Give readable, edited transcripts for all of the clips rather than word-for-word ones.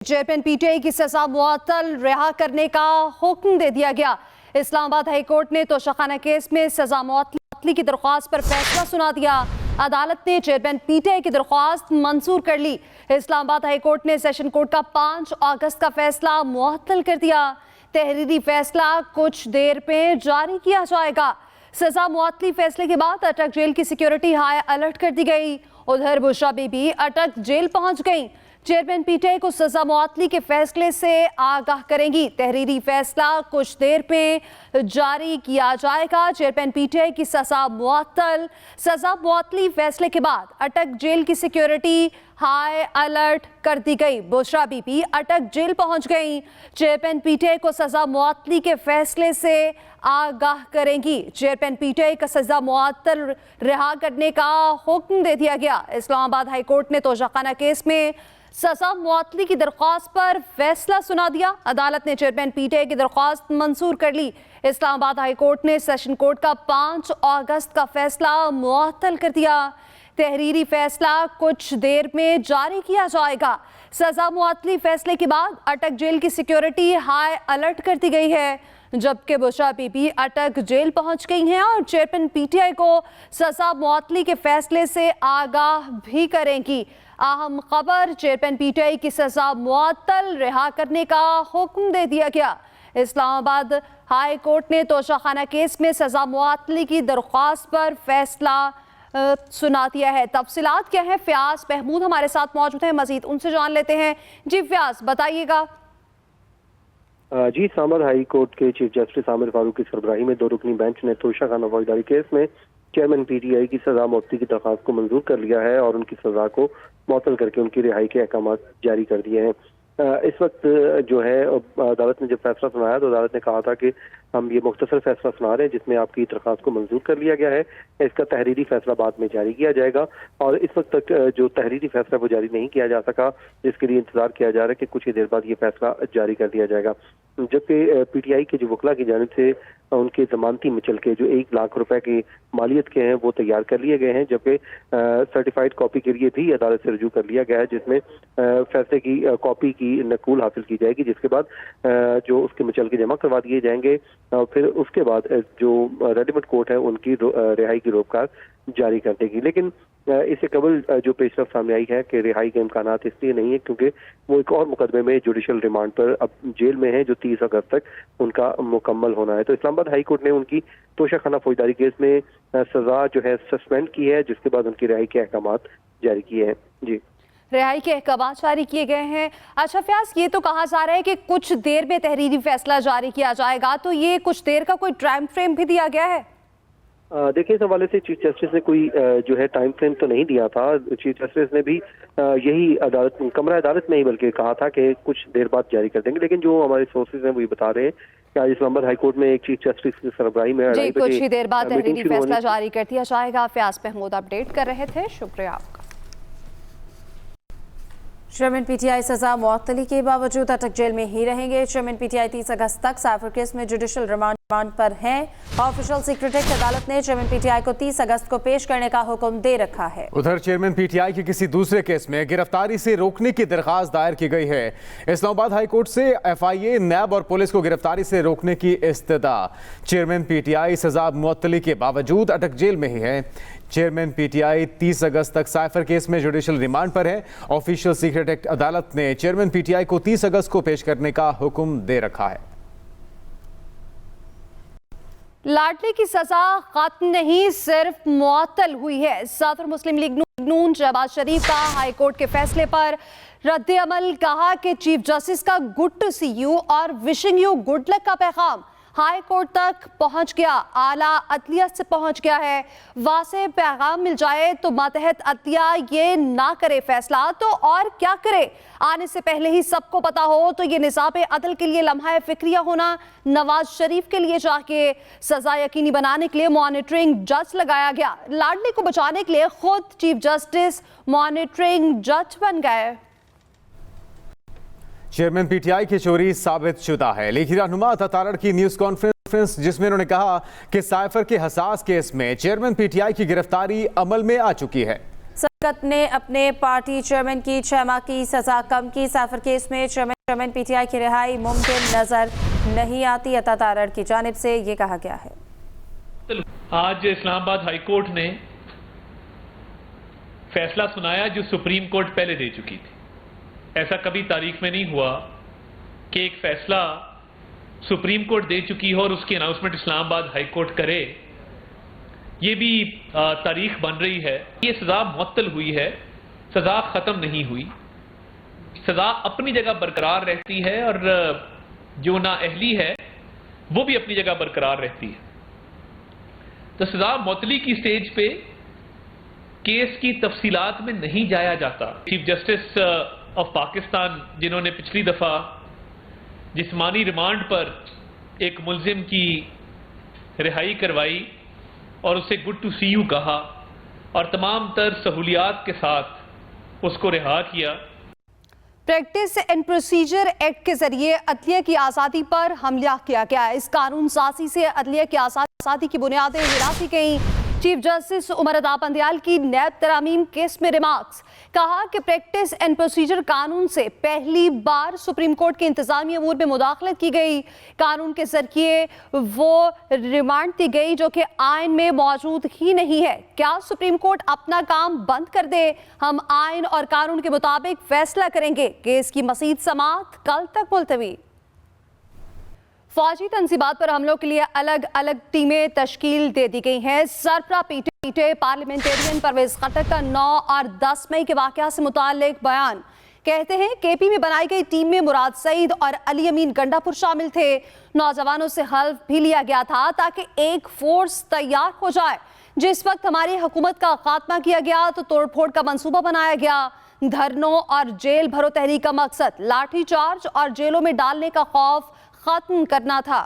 Chairman PTI की सजा मुअत्तल रिहा करने का हुक्म दे दिया गया। इस्लामाबाद हाई कोर्ट ने तोशाखाना केस में सजा मुअत्तली की दरख्वास्त पर फैसला सुना दिया। अदालत ने चेयरमैन पीटीआई की दरख्वास्त मंजूर कर ली। इस्लामाबाद हाई कोर्ट ने सेशन कोर्ट का 5 अगस्त का फैसला मुअत्तल कर दिया। तहरीरी फैसला कुछ देर में जारी किया जाएगा। सजा मुअत्तली फैसले के बाद अटक जेल की सिक्योरिटी हाई अलर्ट कर दी गई। उधर बुशरा बीबी अटक जेल पहुंच गई। चेयरमैन पीटीआई को सजा मुअत्तली के फैसले से आगाह करेंगी। तहरीरी फैसला कुछ देर में जारी किया जाएगा। चेयरमैन पीटीआई की सजा मुअत्तली फैसले के बाद अटक जेल की सिक्योरिटी हाई अलर्ट कर दी गई। बुशरा बीबी अटक जेल पहुंच गई। चेयरमैन पीटीआई को सजा मुअत्तली के फैसले से आगाह करेंगी। चेयरमैन पीटीआई का सजा मुअत्तल रिहा करने का हुक्म दे दिया गया। इस्लामाबाद हाई कोर्ट ने तोशाखाना केस में सजा मुअत्तली की दरख्वास्त पर फैसला सुना दिया। अदालत ने चेयरमैन पीटीआई की दरख्वास्त मंजूर कर ली। इस्लामाबाद हाई कोर्ट ने सेशन कोर्ट का 5 अगस्त का फैसला मुअत्तल कर दिया। तहरीरी फैसला कुछ देर में जारी किया जाएगा। सजा मुअत्तली फैसले के बाद अटक जेल की सिक्योरिटी हाई अलर्ट कर दी गई है, जबकि बुशरा बीबी अटक जेल पहुंच गई हैं और चेयरमैन पीटीआई को सजा मुअत्तली के फैसले से आगाह भी करेंगी। अहम खबर, चेयरमैन पीटीआई की सजा मुअत्तल रिहा करने का हुक्म दे दिया गया। इस्लामाबाद हाई कोर्ट ने तोशाखाना केस में सजा मुअत्तली की दरख्वास्त पर फैसला सुना दिया है। तफसीलात क्या है, फयाज महमूद हमारे साथ मौजूद हैं, मजीद उनसे जान लेते हैं। जी फयाज, बताइएगा। जी, इस्लामाबाद हाई कोर्ट के चीफ जस्टिस आमिर फारूक की सरबराही में 2 रुकनी बेंच ने तोशाखाना फौजदारी केस में चेयरमैन पीटीआई की सजा मुअत्तली की दरख्वास्त को मंजूर कर लिया है और उनकी सजा को मुअत्तल करके उनकी रिहाई के अहकाम जारी कर दिए हैं। इस वक्त जो है अदालत ने जब फैसला सुनाया तो अदालत ने कहा था कि हम ये मुख्तसर फैसला सुना रहे हैं जिसमें आपकी दरख्वास्त को मंजूर कर लिया गया है। इसका तहरीरी फैसला बाद में जारी किया जाएगा और इस वक्त तक जो तहरीरी फैसला वो जारी नहीं किया जा सका, जिसके लिए इंतजार किया जा रहा है कि कुछ ही देर बाद ये फैसला जारी कर दिया जाएगा। जबकि पीटीआई के जो वकला की जानिब से उनके जमानती मुचलके जो 1 लाख रुपए की मालियत के हैं वो तैयार कर लिए गए हैं, जबकि सर्टिफाइड कॉपी के लिए भी अदालत से रजू कर लिया गया है, जिसमें फैसले की कॉपी की नकूल हासिल की जाएगी, जिसके बाद जो उसके मुचलके जमा करवा दिए जाएंगे और फिर उसके बाद जो रेडीमेड कोर्ट है उनकी रिहाई की रोकथाम जारी कर देगी। लेकिन इससे कबल जो पेशरफ सामने आई है कि रिहाई के इम्कानात इसलिए नहीं है क्योंकि वो एक और मुकदमे में जुडिशल रिमांड पर अब जेल में है जो 30 अगस्त तक उनका मुकम्मल होना है। तो इस्लामाबाद हाई कोर्ट ने उनकी तोशाखाना फौजदारी केस में सजा जो है सस्पेंड की है, जिसके बाद उनकी रिहाई के अहकाम जारी किए हैं। जी, रिहाई के अहकाम जारी किए गए हैं। अच्छा फयाज, ये तो कहा जा रहा है कि कुछ देर में तहरीरी फैसला जारी किया जाएगा, तो ये कुछ देर का कोई टाइम फ्रेम भी दिया गया है? देखिए, इस हवाले से चीफ जस्टिस ने कोई जो है टाइम फ्रेम तो नहीं दिया था। चीफ जस्टिस ने भी यही कमरा अदालत में ही बल्कि कहा था कि कुछ देर बाद जारी कर देंगे, लेकिन जो हमारे सोर्सेज हैं वो ये बता रहे हैं कि आज इस्लामाबाद हाई कोर्ट में एक चीफ जस्टिस की सरबराही में कुछ ही देर बाद तहरीरी फैसला जारी कर दिया जाएगा। फयाज महमूद अपडेट कर रहे थे, शुक्रिया आपका। चेयरमैन पीटीआई सजा मुअत्तली के बावजूद अटक जेल में ही रहेंगे। चेयरमैन पीटीआई 30 अगस्त तक साइफर केस में जुडिशल रिमांड पर हैं। ऑफिशियल सेक्रेटरी अदालत ने चेयरमैन पीटीआई को 30 अगस्त को पेश करने का हुक्म दे रखा है। उधर चेयरमैन पीटीआई के किसी दूसरे केस में गिरफ्तारी से रोकने की दरखास्त दायर की गई है। इस्लामाबाद हाई कोर्ट से एफआईए, नैब और पुलिस को गिरफ्तारी से रोकने की इस्तदा। चेयरमैन पीटीआई सजा मुअत्तली के बावजूद अटक जेल में ही है। चेयरमैन पीटीआई 30 अगस्त तक साइफर केस में जुडिशल रिमांड पर है। ऑफिशियल सीक्रेट एक्ट अदालत ने चेयरमैन पीटीआई को 30 अगस्त को पेश करने का हुक्म दे रखा है। लाडली की सजा खत्म नहीं, सिर्फ मुअत्तल हुई है। सदर मुस्लिम लीग नून शहबाज शरीफ का हाई कोर्ट के फैसले पर रद्द अमल, कहा कि चीफ जस्टिस का गुड टू सी यू और विशिंग यू गुड लक का पैगाम हाई कोर्ट तक पहुंच गया, आला अदलिया से पहुंच गया है। वासे पैगाम मिल जाए तो मातहत अदलिया ये ना करे फैसला तो और क्या करे। आने से पहले ही सबको पता हो तो ये निज़ाम अदल के लिए लम्हा फिक्रिया होना। नवाज शरीफ के लिए जाके सजा यकीनी बनाने के लिए मॉनिटरिंग जज लगाया गया। लाडली को बचाने के लिए खुद चीफ जस्टिस मॉनिटरिंग जज बन गए। चेयरमैन पीटीआई की चोरी साबित शुदा है। लेखी रहनुमा तारड़ की न्यूज कॉन्फ्रेंस जिसमें उन्होंने कहा कि साइफर के हसास केस में चेयरमैन पीटीआई की गिरफ्तारी अमल में आ चुकी है। शरीकत ने अपने पार्टी चेयरमैन की 6 माह की सजा कम की। साइफर केस में चेयरमैन पीटीआई की रिहाई मुमकिन नजर नहीं आती। अता तारड़ की जानिब से ये कहा गया है। आज इस्लामाबाद हाई कोर्ट ने फैसला सुनाया जो सुप्रीम कोर्ट पहले दे चुकी थी। ऐसा कभी तारीख में नहीं हुआ कि एक फैसला सुप्रीम कोर्ट दे चुकी हो और उसकी अनाउंसमेंट इस्लामाबाद हाई कोर्ट करे। ये भी तारीख बन रही है। ये सजा मुअत्तल हुई है, सजा खत्म नहीं हुई। सजा अपनी जगह बरकरार रहती है और जो नाअहली है वो भी अपनी जगह बरकरार रहती है। तो सजा मुअत्तली की स्टेज पे केस की तफसीलात में नहीं जाया जाता। चीफ जस्टिस ऑफ पाकिस्तान जिन्होंने पिछली दफा जिस्मानी रिमांड पर एक मुल्जिम की रिहाई करवाई और उसे गुड टू सी यू कहा और तमाम तर सहूलियात के साथ उसको रिहा किया। प्रैक्टिस एंड प्रोसीजर एक्ट के जरिए अदलिया की आज़ादी पर हमला किया गया है। इस कानून साजी से अदलिया की आज़ादी की बुनियादें हिला दी गई। चीफ जस्टिस उमर अता बंदयाल की नैब तरामीम केस में रिमार्क्स, कहा कि प्रैक्टिस एंड प्रोसीजर कानून से पहली बार सुप्रीम कोर्ट के इंतजामी अमूर में मुदाखलत की गई। कानून के जरिए वो रिमांड दी गई जो कि आइन में मौजूद ही नहीं है। क्या सुप्रीम कोर्ट अपना काम बंद कर दे? हम आइन और कानून के मुताबिक फैसला करेंगे। केस की मजीद समाअत कल तक मुलतवी। फौजी तंजीबात पर हमलों के लिए अलग अलग टीमें तश्कील दे दी गई हैं। सरपरा पीटे पार्लियामेंटेरियन परवेज खटक का 9 और 10 मई के वाकया से मुताल्लिक बयान। कहते हैं केपी में बनाई गई टीम में मुराद सईद और अली अमीन गंडापुर शामिल थे। नौजवानों से हल्फ भी लिया गया था ताकि एक फोर्स तैयार हो जाए। जिस वक्त हमारी हुकूमत का खात्मा किया गया तो तोड़फोड़ का मंसूबा बनाया गया। धरनों और जेल भरो तहरीक का मकसद लाठीचार्ज और जेलों में डालने का खौफ खत्म करना था।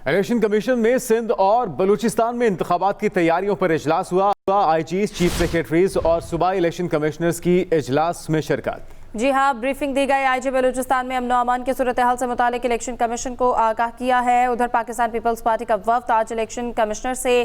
इलेक्शन कमीशन में सिंध और बलूचिस्तान में इंतखाबात की तैयारियों पर इजलास हुआ। आईजीज, चीफ सेक्रेटरीज और सूबाई इलेक्शन कमिश्नर्स की इजलास में शिरकत। जी हाँ, ब्रीफिंग दी गई। आईजी बलूचिस्तान में अमन अमान की सूरत हाल से मुतालिक इलेक्शन कमीशन को आगाह किया है। उधर पाकिस्तान पीपल्स पार्टी का वफ्द आज इलेक्शन कमिश्नर से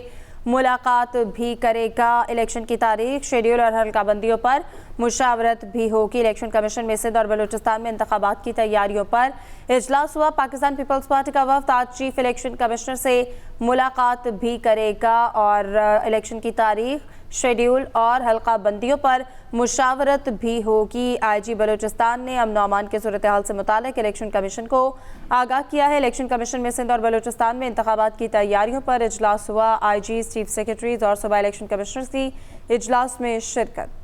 मुलाकात भी करेगा। इलेक्शन की तारीख, शेड्यूल और हल्काबंदियों पर मुशावरत भी होगी। इलेक्शन कमीशन में सिंध और बलूचिस्तान में इंतखाबात की तैयारियों पर इजलास हुआ। पाकिस्तान पीपल्स पार्टी का वफ्द आज चीफ इलेक्शन कमिश्नर से मुलाकात भी करेगा और इलेक्शन की तारीख, शेड्यूल और हल्का बंदियों पर मुशावरत भी होगी। आईजी बलूचिस्तान ने अमन अमान की सूरत हाल से मुतालिक इलेक्शन कमीशन को आगाह किया है। इलेक्शन कमीशन में सिंध और बलूचिस्तान में इंतखाबात की तैयारियों पर इजलास हुआ। आईजी, चीफ सेक्रेटरीज और सूबाई इलेक्शन कमिश्नर्स की इजलास में शिरकत।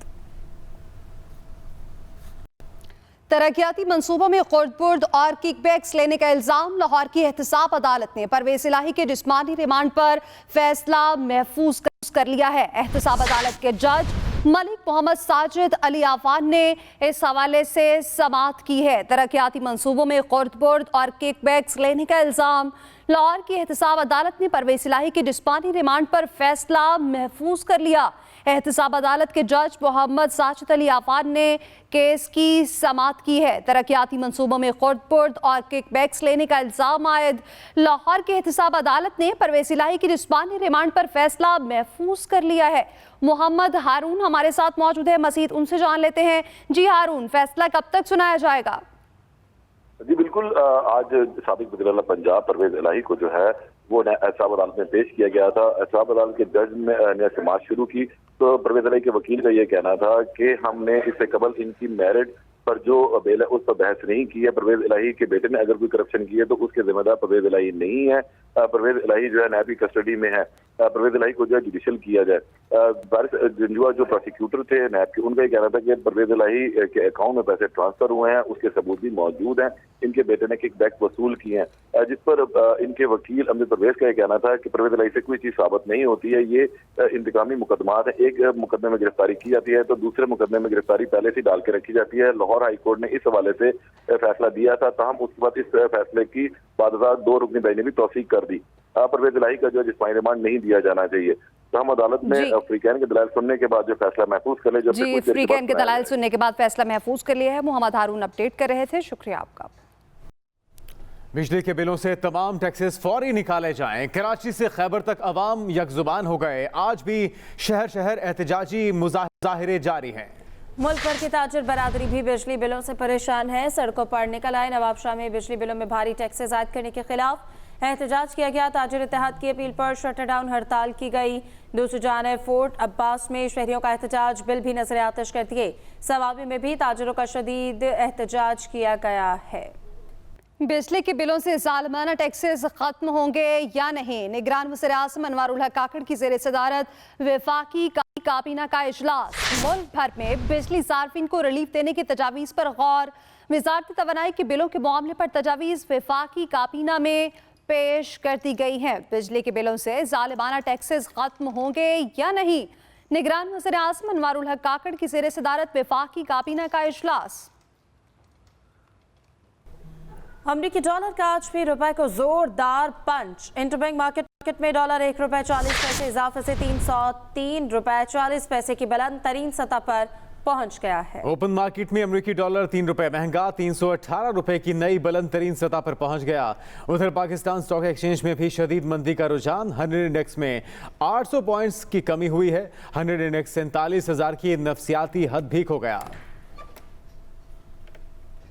तरक्याती मंसूबों में खुर्द-बुर्द और किकबैक्स लेने का इल्जाम। लाहौर की एहतसाब अदालत ने परवेज इलाही के जिस्मानी रिमांड पर फैसला महफूज कर लिया है। एहतसाब अदालत के जज मलिक मोहम्मद साजिद अली आफान ने इस हवाले से समाअत की है। तरक्याती मंसूबों में खुर्द-बुर्द और किकबैक्स लेने का इल्जाम। लाहौर की एहतसाब अदालत ने परवेज इलाही के जिस्मानी रिमांड पर फैसला महफूज कर लिया। एहतसाब अदालत के जज मोहम्मद साजिद अली आफान ने केस की समाअत की है। तरक्याती मंसूबों में खुर्द-बुर्द और किकबैक्स लेने का इल्जाम आयद। लाहौर की एहतसाब अदालत ने परवेज इलाही की जिस्मानी रिमांड पर फैसला महफूज कर लिया है। मोहम्मद हारून हमारे साथ मौजूद है, मजीद उनसे जान लेते हैं। जी हारून, फैसला कब तक सुनाया जाएगा? जी बिल्कुल, आज साबिक वज़ीर-ए-आला पंजाब परवेज इलाही को जो है वो एहतसाब अदालत में पेश किया गया था। एहतसाब अदालत के जज ने समाअत शुरू की तो परवेज इलाही के वकील का ये कहना था कि हमने इससे कबल इनकी मैरिड पर जो बेल है उस पर बहस नहीं की है। परवेज इलाही के बेटे ने अगर कोई करप्शन की है तो उसके जिम्मेदार परवेज इलाही नहीं है। परवेज इलाही जो है नैब कस्टडी में है। परवेज इलाही को जो है जुडिशल किया जाए। बारिश जंजुआ जो प्रोसिक्यूटर थे नैब के, उनका ये कहना था कि परवेज इलाही के अकाउंट में पैसे ट्रांसफर हुए हैं, उसके सबूत भी मौजूद हैं। इनके बेटे ने किकबैक वसूल किए हैं, जिस पर इनके वकील अमजद परवेज का ये कहना था कि परवेज इलाही से कोई चीज साबित नहीं होती है। ये इंतकामी मुकदमात है। एक मुकदमे में गिरफ्तारी की जाती है तो दूसरे मुकदमे में गिरफ्तारी पहले से डाल के रखी जाती है। लाहौर हाई कोर्ट ने इस हवाले से फैसला दिया था, ताहम उसके बाद इस फैसले की बादशाह 2 रुकनी बेंच ने भी तौसीक कर दी। परवेज इलाही का जो है जिस्मानी रिमांड नहीं दिया जाना चाहिए। तो हम अदालत में फ्रीकैन के दलाल सुनने के बाद जो फैसला महफूज कर ले। जो फ्रीकैन के दलाल सुनने के बाद फैसला महफूज कर लिया है। मोहम्मद हारून अपडेट कर रहे थे, शुक्रिया आपका। बिजली के बिलों से तमाम टैक्सेस फौरी निकाले जाएं। कराची से खैबर तक अवाम यकजुबान हो गए। आज भी शहर शहर एहतजाजी मुजाहिरे जारी हैं। मुल्क भर की ताजिर बरादरी भी बिजली बिलों से परेशान है। सड़कों पर निकल आए। नवाबशाह में बिजली बिलों में भारी टैक्सेस आयद करने के खिलाफ एहतजाज किया गया। ताजिर इत्तेहाद की अपील पर शटर डाउन हड़ताल की गई। दूसरी जानिब फोर्ट अब्बास में शहरियों का एहतजाज, बिल भी नजर आतिश कर दिए। सवाबी में भी ताजिरों का शदीद एहतजाज किया गया है। बिजली के बिलों से जालिमाना टैक्सेस खत्म होंगे या नहीं? निगरान वज़ीर-ए-आज़म अनवारुल हक काकड़ की ज़ेर सदारत वफाकी काबीना का इजलास। मुल्क भर में बिजली सार्फिन को रिलीफ देने की तजावीज़ पर गौर। वज़ारत तवानाई के बिलों के मामले पर तजावीज़ वफाकी काबीना में पेश कर दी गई हैं। बिजली के बिलों से जालिमाना टैक्सेस खत्म होंगे या नहीं? निगरान वज़ीर-ए-आज़म अनवारुल हक काकड़ की ज़ेर सदारत वफाकी काबीना का इजलास। अमरीकी डॉलर का आज भी रुपए को जोरदार पंच। इंटरबैंक मार्केट में डॉलर ₹1.40 इजाफे से 303 रुपए 40 पैसे की बुलंद तरीन सतह पर पहुंच गया है। ओपन मार्केट में अमरीकी डॉलर 3 रुपए महंगा 318 रुपए की नई बुलंद तरीन सतह पर पहुंच गया। उधर पाकिस्तान स्टॉक एक्सचेंज में भी शदीद मंदी का रुझान। 100 इंडेक्स में 800 पॉइंट्स की कमी हुई है। 100 इंडेक्स 47,000 की नफसियाती हद भी खो गया।